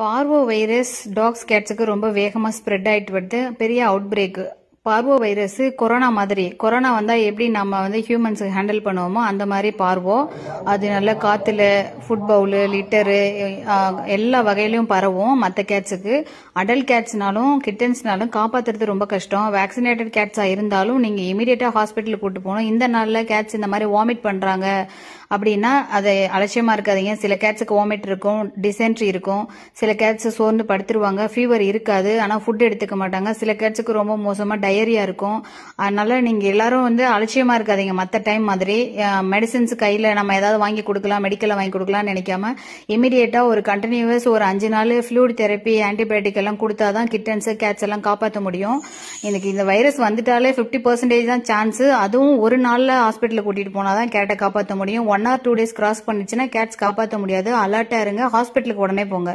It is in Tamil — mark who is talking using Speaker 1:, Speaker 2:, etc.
Speaker 1: பார்வோ வைரஸ் டாக்ஸ் கேட்ஸுக்கு ரொம்ப வேகமாக ஸ்ப்ரெட் ஆகிட்டு வருது. பெரிய out break. Parvo virus corona மாதிரி. கொரோனா வந்தால் எப்படி நம்ம ஹியூமன்ஸுக்கு ஹேண்டில் பண்ணுவோமோ அந்த மாதிரி பார்வோ. அது நல்ல காற்றுல ஃபுட் பவுலு லிட்டரு எல்லா வகையிலையும் பரவும். மற்ற கேட்ஸுக்கு அடல்ட் கேட்ஸ்னாலும் கிட்டன்ஸ்னாலும் காப்பாற்றுறது ரொம்ப கஷ்டம். வேக்சினேட்டட் கேட்ஸாக இருந்தாலும் நீங்கள் இமீடியட்டாக ஹாஸ்பிட்டலுக்கு கூட்டு போகணும். இந்த நாளில் கேட்ஸ் இந்த மாதிரி வாமிட் பண்ணுறாங்க அப்படின்னா அதை அலட்சியமாக இருக்காதீங்க. சில கேட்ஸுக்கு வாமிட் இருக்கும், டிசென்ட்ரி இருக்கும், சில கேட்ஸ் சோர்ந்து படுத்துருவாங்க, ஃபீவர் இருக்காது, ஆனால் ஃபுட் எடுத்துக்க மாட்டாங்க. சில கேட்ஸுக்கு ரொம்ப மோசமாக டயரியா இருக்கும். அதனால நீங்கள் எல்லாரும் அலட்சியமாக இருக்காதீங்க. மற்ற டைம் மாதிரி மெடிசின்ஸ் கையில் நம்ம ஏதாவது வாங்கி கொடுக்கலாம், மெடிக்கலில் வாங்கி கொடுக்கலாம்னு நினைக்காம இமீடியட்டாக ஒரு கண்டினியூஸ் ஒரு 5 நாள் ஃப்ளூயிட் தெரப்பி ஆன்டிபயோட்டிக் எல்லாம் கொடுத்தாதான் கிட்டன்ஸ் கேட்ஸ் எல்லாம் காப்பாற்ற முடியும். இந்த வைரஸ் வந்துட்டாலே 50% தான் சான்ஸ். அதுவும் ஒரு நாளில் ஹாஸ்பிட்டலுக்கு கூட்டிட்டு போனாதான் கேட்டை காப்பாற்ற முடியும். 1 or 2 days கிராஸ் பண்ணிச்சுன்னா கேட்ஸ் காப்பாற்ற முடியாது. அலர்ட்டா இருங்க, ஹாஸ்பிட்டலுக்கு உடனே போங்க.